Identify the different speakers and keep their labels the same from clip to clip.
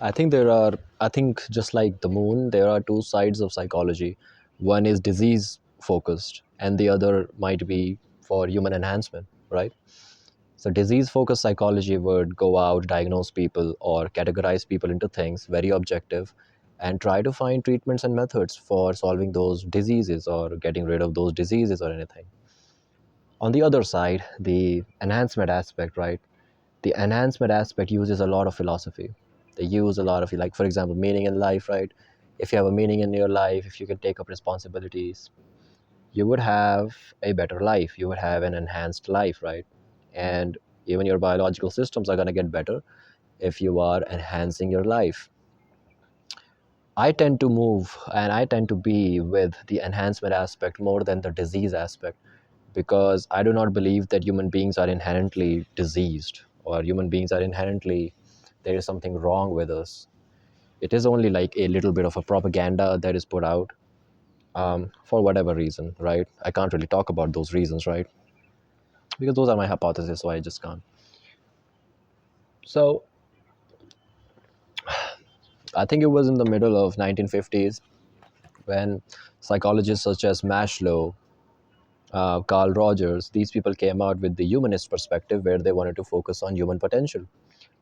Speaker 1: I think just like the moon, there are two sides of psychology. One is disease focused, and the other might be for human enhancement, right? So, disease focused psychology would go out, diagnose people, or categorize people into things, very objective, and try to find treatments and methods for solving those diseases or getting rid of those diseases or anything. On the other side, the enhancement aspect, right? The enhancement aspect uses a lot of philosophy. They use a lot of, like, for example, meaning in life, right? If you have a meaning in your life, if you can take up responsibilities, you would have a better life. You would have an enhanced life, right? And even your biological systems are going to get better if you are enhancing your life. I tend to move and I tend to be with the enhancement aspect more than the disease aspect, because I do not believe that human beings are inherently diseased or human beings are inherently, there is something wrong with us. It is only like a little bit of a propaganda that is put out for whatever reason, right? I can't really talk about those reasons, right? Because those are my hypotheses, so I just can't. So I think it was in the middle of 1950s when psychologists such as Maslow, Carl Rogers, these people came out with the humanist perspective where they wanted to focus on human potential,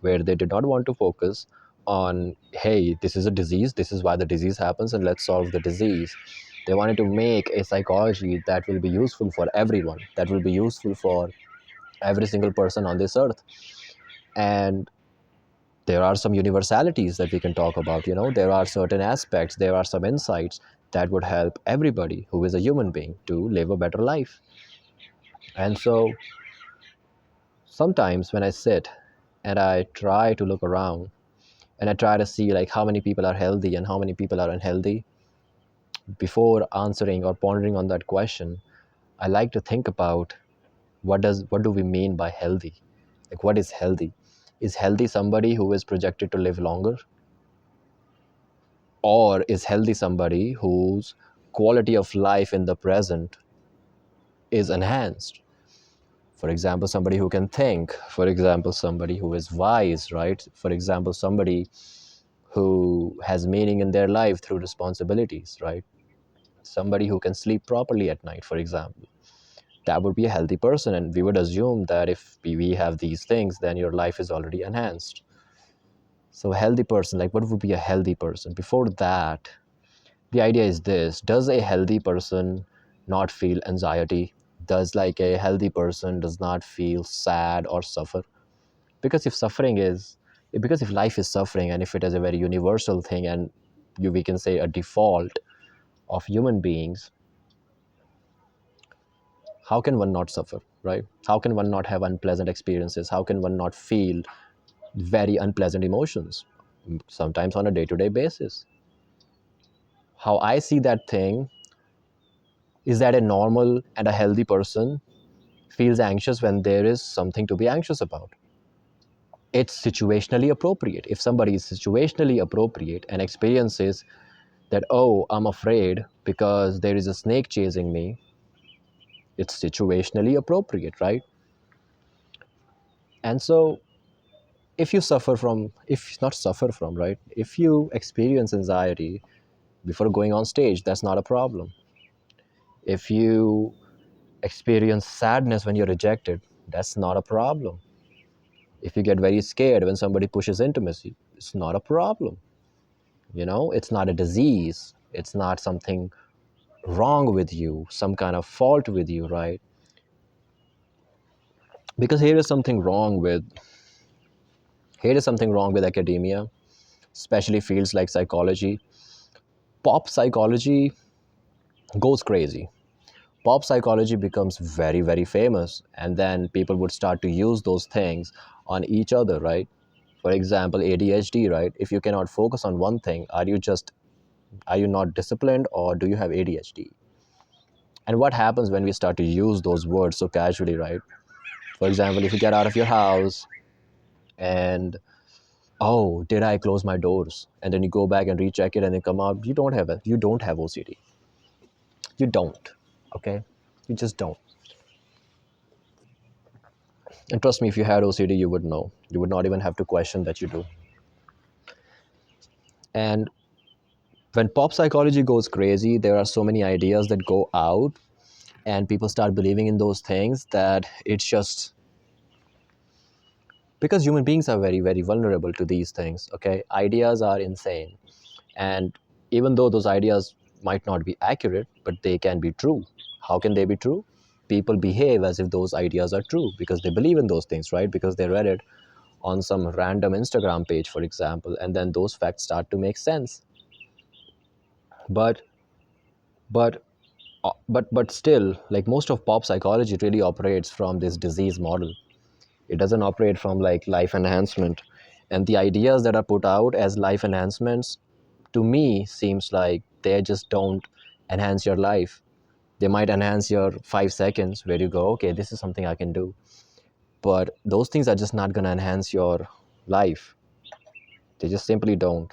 Speaker 1: where they did not want to focus on, hey, this is a disease, this is why the disease happens, and let's solve the disease. They wanted to make a psychology that will be useful for everyone, that will be useful for every single person on this earth. And there are some universalities that we can talk about. There are certain aspects, there are some insights that would help everybody who is a human being to live a better life. And so sometimes when I sit and I try to look around and I try to see like how many people are healthy and how many people are unhealthy, before answering or pondering on that question, I like to think about what do we mean by healthy? Like, what is healthy? Is healthy somebody who is projected to live longer? Or is healthy somebody whose quality of life in the present is enhanced? For example, somebody who can think, for example, somebody who is wise, right? For example, somebody who has meaning in their life through responsibilities, right? Somebody who can sleep properly at night, for example. That would be a healthy person. And we would assume that if we have these things, then your life is already enhanced. So, a healthy person, like what would be a healthy person? Before that, the idea is this: does a healthy person not feel anxiety? Does like a healthy person does not feel sad or suffer? Because if suffering is, because if life is suffering and if it is a very universal thing and we can say a default of human beings, how can one not suffer, right? How can one not have unpleasant experiences? How can one not feel very unpleasant emotions, sometimes on a day-to-day basis? How I see that thing is that a normal and a healthy person feels anxious when there is something to be anxious about. It's situationally appropriate. If somebody is situationally appropriate and experiences that, oh, I'm afraid because there is a snake chasing me, it's situationally appropriate, right? And so if you suffer from, if not suffer from, right, if you experience anxiety before going on stage, that's not a problem. If you experience sadness when you're rejected, that's not a problem. If you get very scared when somebody pushes intimacy, it's not a problem. It's not a disease, it's not something wrong with you, some kind of fault with you, right? Because here is something wrong with academia, especially fields like psychology. Pop psychology goes crazy. Pop psychology becomes very, very famous, and then people would start to use those things on each other, right? For example, ADHD, right? If you cannot focus on one thing, are you not disciplined, or do you have ADHD? And what happens when we start to use those words so casually, right? For example, if you get out of your house and, oh, did I close my doors? And then you go back and recheck it and then come out, you don't have OCD. You don't. Okay? You just don't. And trust me, if you had OCD, you would know. You would not even have to question that you do. And when pop psychology goes crazy, there are so many ideas that go out, and people start believing in those things that it's just because human beings are very, very vulnerable to these things. Okay, ideas are insane. And even though those ideas might not be accurate, but they can be true. How can they be true? People behave as if those ideas are true because they believe in those things, right? Because they read it on some random Instagram page, for example, and then those facts start to make sense. But but but still, like, most of pop psychology really operates from this disease model. It doesn't operate from like life enhancement. And the ideas that are put out as life enhancements, to me, seems like they just don't enhance your life. They might enhance your 5 seconds where you go, okay, this is something I can do, but those things are just not going to enhance your life. They just simply don't.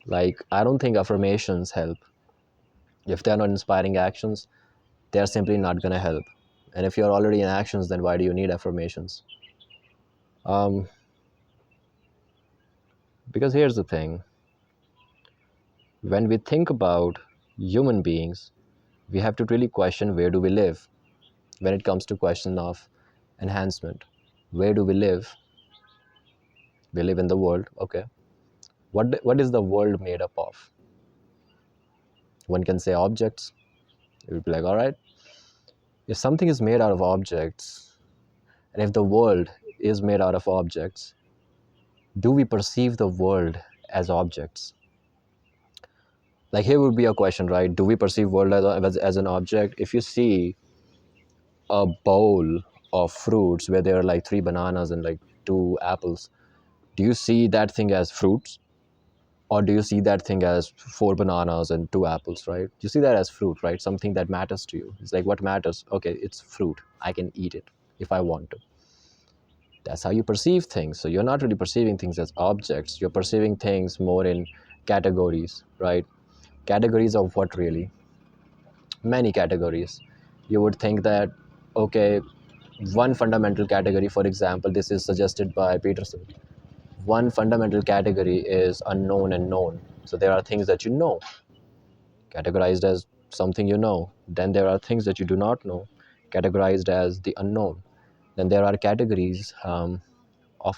Speaker 1: Like, I don't think affirmations help. If they're not inspiring actions, they're simply not going to help. And if you're already in actions, then why do you need affirmations? um, because here's the thing: when we think about human beings, we have to really question, where do we live when it comes to question of enhancement? Where do we live? We live in the world. Okay, what is the world made up of? One can say objects. You would be like, all right, if something is made out of objects, and if the world is made out of objects, do we perceive the world as objects? Like, here would be a question, right? Do we perceive world as an object? If you see a bowl of fruits where there are like three bananas and like two apples, do you see that thing as fruits, or do you see that thing as four bananas and two apples? Right, you see that as fruit, right? Something that matters to you. It's like, what matters? Okay, it's fruit, I can eat it if I want to. That's how you perceive things. So you're not really perceiving things as objects, you're perceiving things more in categories, right? Categories of what, really? Many categories. You would think that, okay, one fundamental category, for example, this is suggested by Peterson. One fundamental category is unknown and known. So there are things that you know, categorized as something you know. Then there are things that you do not know, categorized as the unknown. Then there are categories of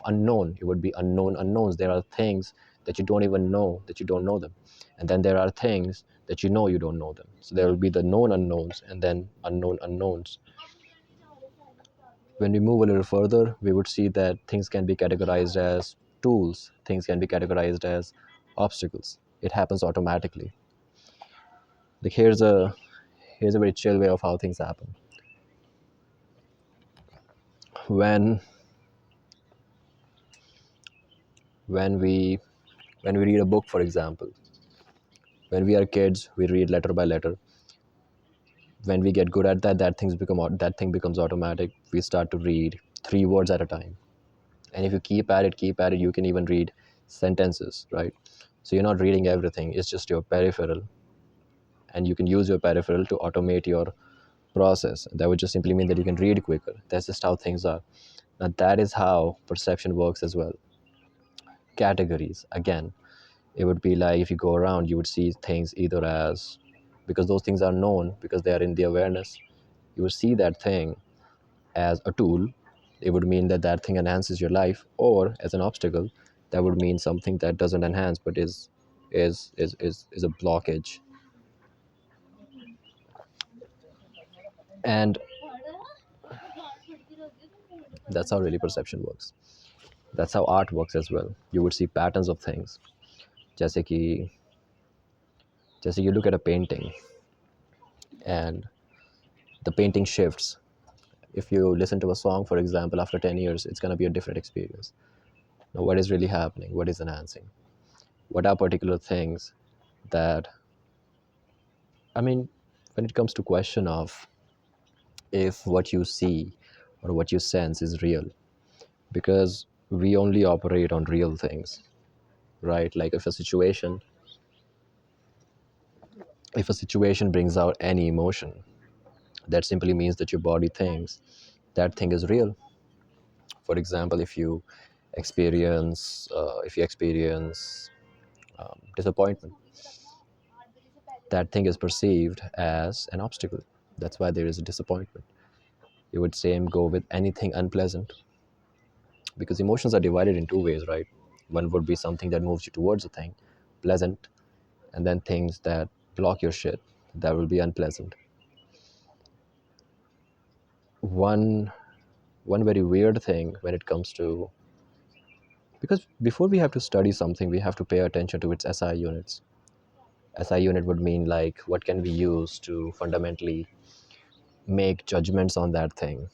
Speaker 1: unknown. It would be unknown unknowns. There are things that you don't even know that you don't know them. And then there are things that you don't know them. So there will be the known unknowns and then unknown unknowns. When we move a little further, we would see that things can be categorized as tools, things can be categorized as obstacles. It happens automatically. Like, here's a very chill way of how things happen. When when we when we read a book, for example, when we are kids, we read letter by letter. When we get good at that, that thing becomes automatic. We start to read three words at a time. And if you keep at it, you can even read sentences, right? So you're not reading everything, it's just your peripheral, and you can use your peripheral to automate your process. That would just simply mean that you can read quicker. That's just how things are. Now, that is how perception works as well. Categories, again, it would be like, if you go around, you would see things either as, because those things are known, because they are in the awareness, you would see that thing as a tool. It would mean that that thing enhances your life, or as an obstacle. That would mean something that doesn't enhance but is a blockage. And that's how really perception works. That's how art works as well. You would see patterns of things. जैसे कि जैसे you look at a painting, and the painting shifts. If you listen to a song, for example, after 10 years, it's going to be a different experience. Now, what is really happening? What is enhancing? What are particular things that, I mean, when it comes to question of if what you see or what you sense is real, because we only operate on real things, right? Like, if a situation brings out any emotion, that simply means that your body thinks that thing is real. For example, if you if you experience disappointment, that thing is perceived as an obstacle. That's why there is a disappointment. You would same go with anything unpleasant, because emotions are divided in two ways, right? One would be something that moves you towards a thing, pleasant, and then things that block your shit, that will be unpleasant. One one very weird thing when it comes to, because before we have to study something, we have to pay attention to its SI units. SI unit would mean like what can we use to fundamentally make judgments on that thing.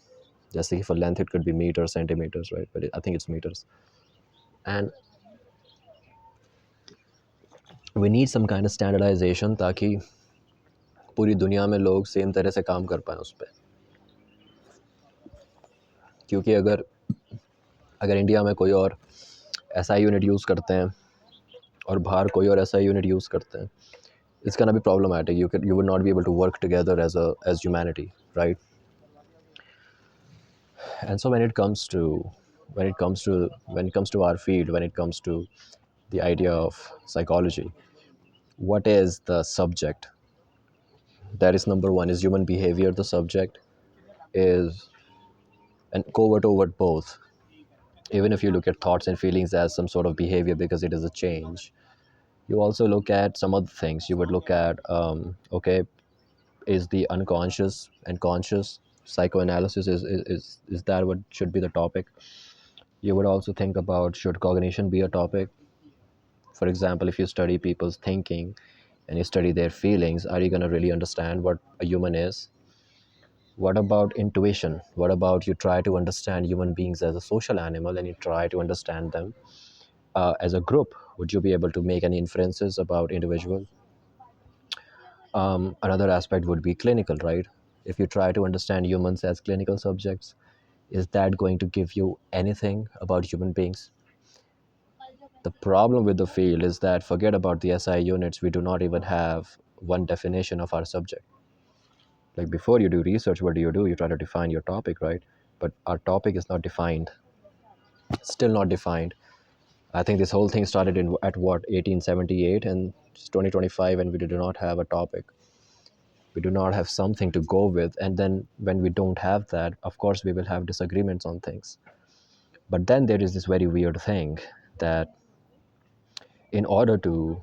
Speaker 1: Just like for length, it could be meters, centimeters, right? But I think it's meters. And we need some kind of standardization ताकि पूरी दुनिया में लोग same तरह से काम कर पाएँ उस पर. क्योंकि अगर अगर इंडिया में कोई और ऐसा यूनिट यूज़ करते हैं और बाहर कोई और ऐसा यूनिट यूज़ करते हैं, it's gonna be problematic. You would not be able to work together as humanity, right? And so when it comes to our field, when it comes to the idea of psychology, what is the subject? That is number one. Is human behavior the subject? Is and covert overt both. Even if you look at thoughts and feelings as some sort of behavior because it is a change, you also look at some other things. You would look at okay, is the unconscious and conscious psychoanalysis, is that what should be the topic? You would also think about, should cognition be a topic? For example, if you study people's thinking and you study their feelings, are you going to really understand what a human is? What about intuition? What about you try to understand human beings as a social animal and you try to understand them as a group? Would you be able to make any inferences about individual? Another aspect would be clinical, right? If you try to understand humans as clinical subjects, is that going to give you anything about human beings? The problem with the field is that, forget about the SI units, we do not even have one definition of our subject. Like before you do research, what do? You try to define your topic, right? But our topic is not defined, still not defined. I think this whole thing started at what, 1878, and it's 2025 and we do not have a topic. We do not have something to go with. And then when we don't have that, of course we will have disagreements on things. But then there is this very weird thing that in order to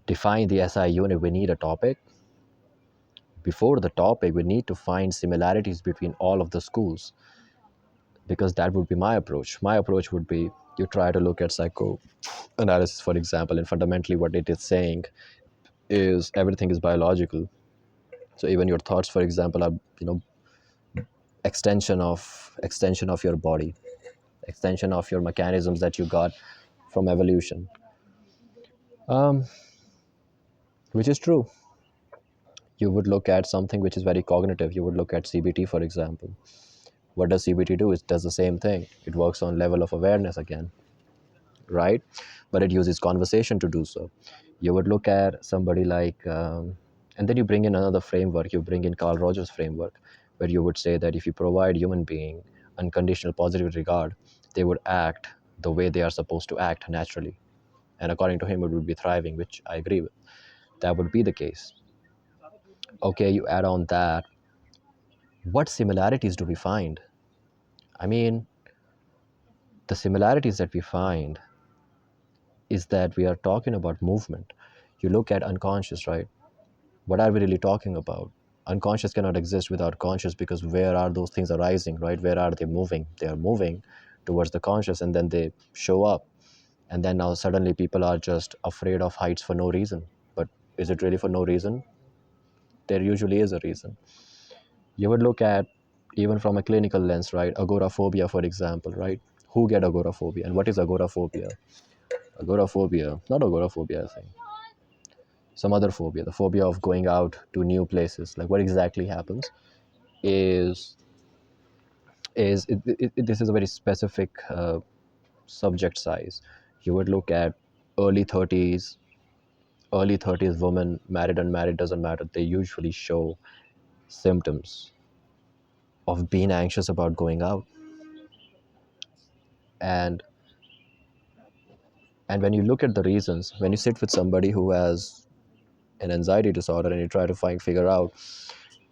Speaker 1: define the SI unit, we need a topic. Before the topic, we need to find similarities between all of the schools, because that would be my approach. My approach would be, you try to look at psychoanalysis, for example, and fundamentally what it is saying is everything is biological. So even your thoughts, for example, are extension of your body, extension of your mechanisms that you got from evolution, um, which is true. You would look at something which is very cognitive. You would look at CBT, for example. What does CBT do? It does the same thing. It works on level of awareness again, right? But it uses conversation to do so. You would look at somebody like, and then you bring in another framework. You bring in Carl Rogers' framework, where you would say that if you provide human being unconditional positive regard, they would act the way they are supposed to act naturally. And according to him, it would be thriving, which I agree with. That would be the case. Okay, you add on that. What similarities do we find? I mean, the similarities that we find is that we are talking about movement. You look at unconscious, right? What are we really talking about? Unconscious cannot exist without conscious, because where are those things arising, right? Where are they moving? They are moving towards the conscious, and then they show up. And then now suddenly people are just afraid of heights for no reason. But is it really for no reason? There usually is a reason. You would look at, even from a clinical lens, right? Agoraphobia, for example, right? Who get agoraphobia and what is agoraphobia? Agoraphobia, not agoraphobia, I think. Some other phobia, the phobia of going out to new places. Like what exactly happens is this is a very specific subject size. You would look at early 30s, early 30s women, married, unmarried, doesn't matter. They usually show symptoms of being anxious about going out. And when you look at the reasons, when you sit with somebody who has an anxiety disorder and you try to figure out,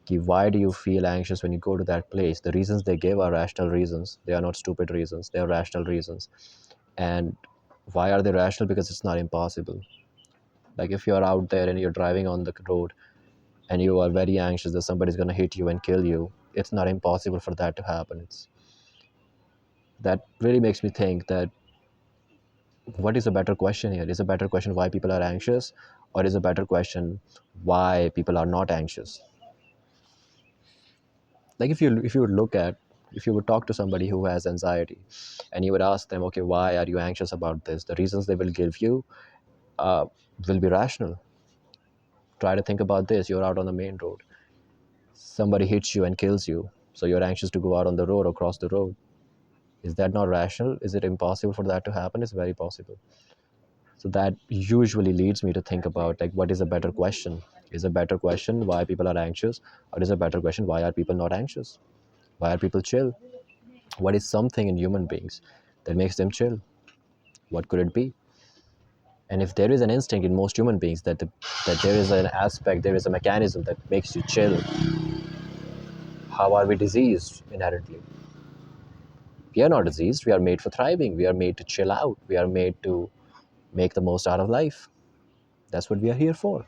Speaker 1: ki, why do you feel anxious when you go to that place, the reasons they give are rational reasons. They are not stupid reasons, they are rational reasons. And why are they rational? Because it's not impossible. Like if you're out there and you're driving on the road and you are very anxious that somebody's going to hit you and kill you, it's not impossible for that to happen. It's that really makes me think that what is a better question here? Is a better question why people are anxious, or is a better question why people are not anxious? Like if you would look at, if you would talk to somebody who has anxiety and you would ask them, okay, why are you anxious about this, the reasons they will give you uh, will be rational. Try to think about this. You're out on the main road, somebody hits you and kills you, so you're anxious to go out on the road or cross the road. Is that not rational? Is it impossible for that to happen? It's very possible. So that usually leads me to think about, like, what is a better question? Is a better question why people are anxious, or is a better question why are people not anxious? Why are people chill? What is something in human beings that makes them chill? What could it be? And if there is an instinct in most human beings that there is an aspect, there is a mechanism that makes you chill, how are we diseased inherently? We are not diseased. We are made for thriving. We are made to chill out. We are made to make the most out of life. That's what we are here for.